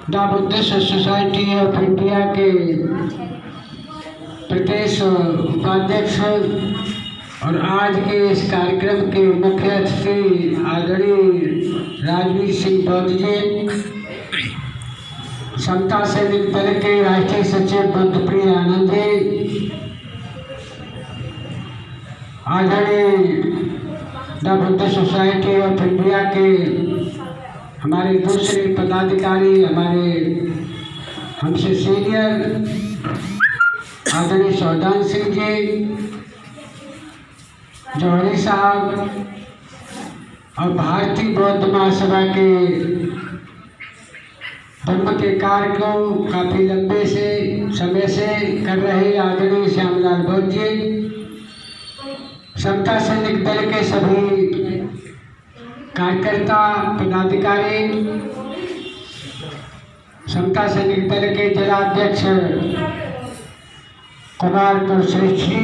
The Buddhist society of India के प्रदेश उपाध्यक्ष और आज के इस कार्यक्रम के मुख्य अतिथि आदरणीय राजवीर सिंह बौद्ध जी, समता सैनिक दल के राष्ट्रीय सचिव बुद्धप्रिय आनंद जी, आदरणीय the Buddhist society of India के हमारे दूसरे पदाधिकारी, हमारे हमसे सीनियर आदरणीय सौदान सिंह जी, जौहरी साहब और भारतीय बौद्ध महासभा के धर्म के कार्य को काफ़ी लंबे से समय से कर रहे आदरणीय श्यामलाल बौद्ध जी, समता सैनिक दल के सभी कार्यकर्ता पदाधिकारी, समता सैनिक दल के जिलाध्यक्ष कुमार कुलश्रेष्ठ जी,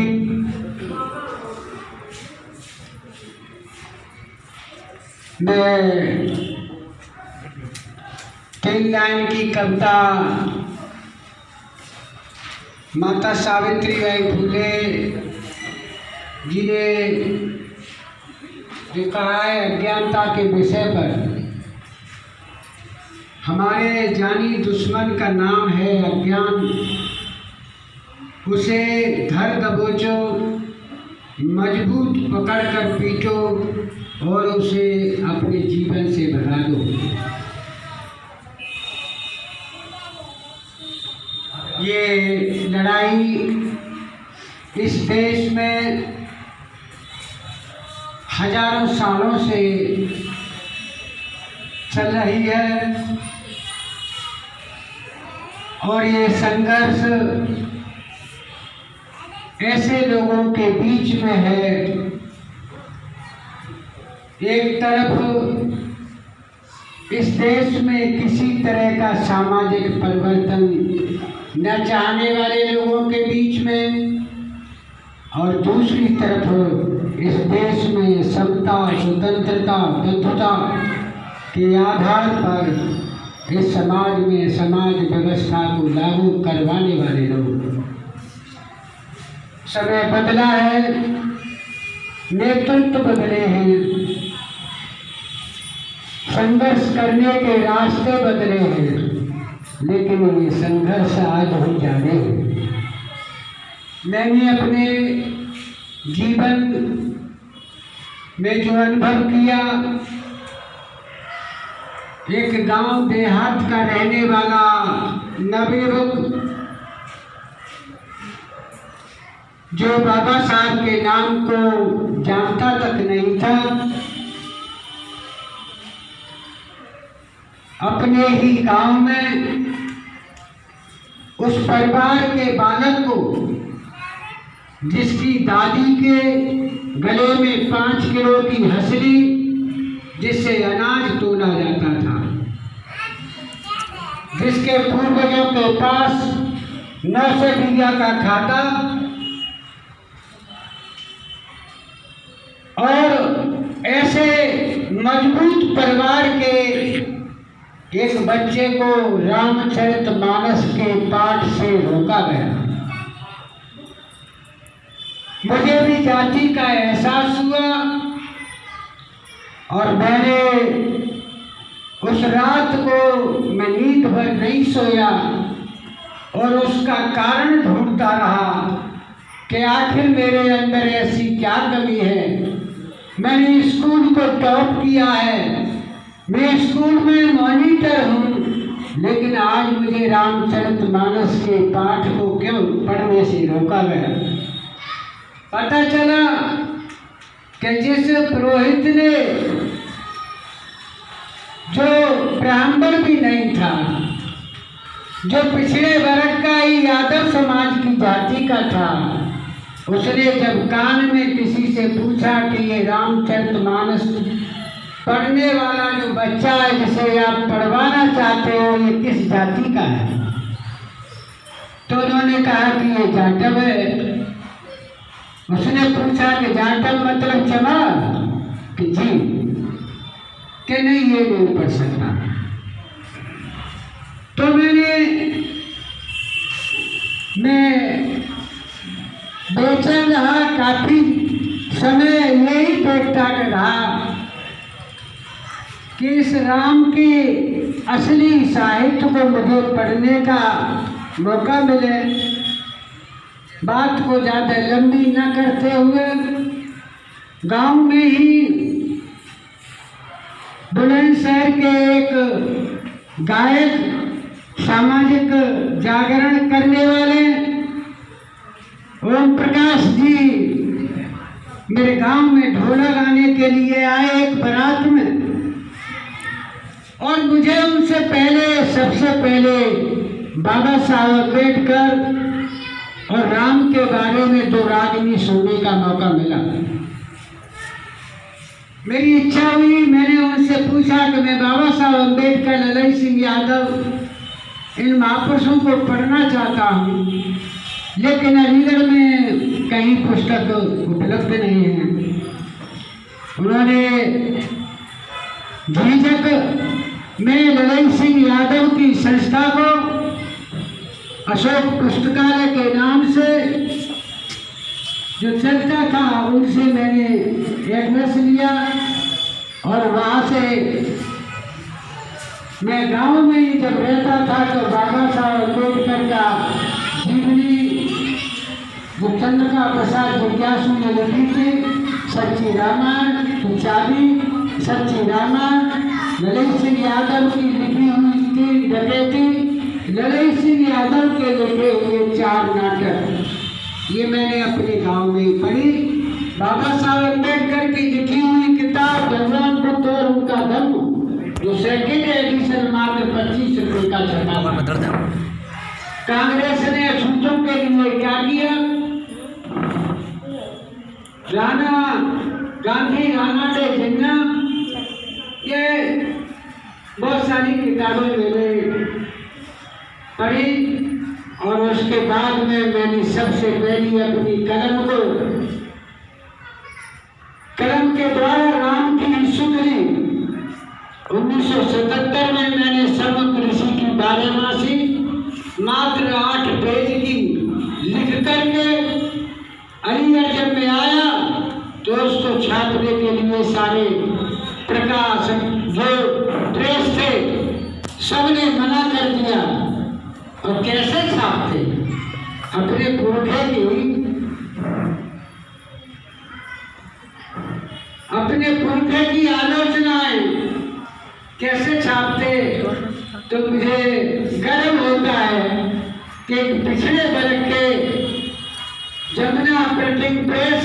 मैं 3 लाइन की कविता माता सावित्रीबाई फुले जी ने जो कहा है अज्ञानता के विषय पर, हमारे जानी दुश्मन का नाम है अज्ञान, उसे धर दबोचो, मजबूत पकड़ कर पीटो और उसे अपने जीवन से भगा दो। ये लड़ाई इस देश में हजारों सालों से चल रही है और ये संघर्ष ऐसे लोगों के बीच में है। एक तरफ इस देश में किसी तरह का सामाजिक परिवर्तन न चाहने वाले लोगों के बीच में, और दूसरी तरफ इस देश में समता, स्वतंत्रता, बंधुता के आधार पर इस समाज में समाज व्यवस्था को लागू करवाने वाले लोग। समय बदला है, नेतृत्व बदले हैं, संघर्ष करने के रास्ते बदले हैं, लेकिन ये संघर्ष आज भी जारी है। मैंने अपने जीवन में जो अनुभव किया, एक गांव देहात का रहने वाला नवयुवक जो बाबा साहब के नाम को जानता तक नहीं था, अपने ही गांव में उस परिवार के बालक को, जिसकी दादी के गले में 5 किलो की हंसली जिससे अनाज तोला जाता था, जिसके पूर्वजों के पास 900 बीघा का खाता और ऐसे मजबूत परिवार के एक बच्चे को रामचरितमानस के पाठ से रोका गया। मुझे भी जाति का एहसास हुआ और मैंने उस रात को मैं नींद भर नहीं सोया और उसका कारण ढूंढता रहा कि आखिर मेरे अंदर ऐसी क्या कमी है। मैंने स्कूल को टॉप किया है, मैं स्कूल में मॉनिटर हूँ, लेकिन आज मुझे रामचरितमानस के पाठ को क्यों पढ़ने से रोका गया। पता चला कि जिस पुरोहित ने, जो ब्राह्मण भी नहीं था, जो पिछड़े वर्ग का ही यादव समाज की जाति का था, उसने जब कान में किसी से पूछा कि ये रामचरितमानस पढ़ने वाला जो बच्चा है जिसे आप पढ़वाना चाहते हो, ये किस जाति का है, तो उन्होंने कहा कि ये जाटव है। उसने पूछा कि जाटव मतलब चमार, कि जी, कि नहीं ये नहीं पढ़ सकता। तो मैं बेचैन रहा, काफी समय यही देखता रहा कि इस राम के असली साहित्य को मुझे पढ़ने का मौका मिले। बात को ज़्यादा लंबी न करते हुए गांव में ही बुलंदशहर के एक गायक, सामाजिक जागरण करने वाले ओम प्रकाश जी मेरे गांव में ढोला गाने के लिए आए एक बारात में, और मुझे उनसे सबसे पहले बाबा साहब अम्बेडकर और राम के बारे में दो रागनी सुनने का मौका मिला। मेरी इच्छा हुई, मैंने उनसे पूछा कि मैं बाबा साहब अम्बेडकर, ललन सिंह यादव इन महापुरुषों को पढ़ना चाहता हूँ, लेकिन अलीगढ़ में कहीं पुस्तक उपलब्ध नहीं है। उन्होंने झिझक में ललन सिंह यादव की संस्था को अशोक पुस्तकालय के नाम से जो चलता था, उनसे मैंने एड्रेस लिया और वहाँ से मैं गांव में ही जब रहता था तो बाबा साहब अम्बेडकर का जीवनी जो चंद्रिका प्रसाद जिज्ञासु ने लिखी थी, सच्ची रामायण की चाबी, सच्ची रामायण, ललन सिंह यादव की लिखी हुई थी डकैती, ललन सिंह यादव के लिखे हुए 4 नाटक, ये मैंने अपने गांव में ही पढ़ी। बाबा साहब अम्बेडकर की लिखी हुई किताब भगवान बुद्ध और उनका धर्म, जो सेकेंड एडिशन मात्र 25 रुपये का छपा हुआ। कांग्रेस ने अछूतों के लिए क्या किया? गांधी, राणा डे जिन्ना, ये बहुत सारी किताबें मैंने पढ़ी, और उसके बाद में मैंने सबसे पहली अपनी कलम के द्वारा राम की सुधरी 1977 में मैंने समुद्र ऋषि की 12मासी मात्र 8 पेज की लिख करके अलीगढ़ जब मैं आया तो उसको छापने के लिए सारे प्रकाशक जो प्रेस थे सबने मना कर दिया। और कैसे छापते? अपने पुरखे की आलोचनाएं कैसे छापते? तो मुझे गर्व होता है कि पिछड़े वर्ग के जमुना प्रिंटिंग प्रेस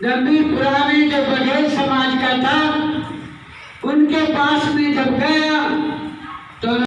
गंभीरपुरा में जो बघेल समाज का था, उनके पास में जब गया तो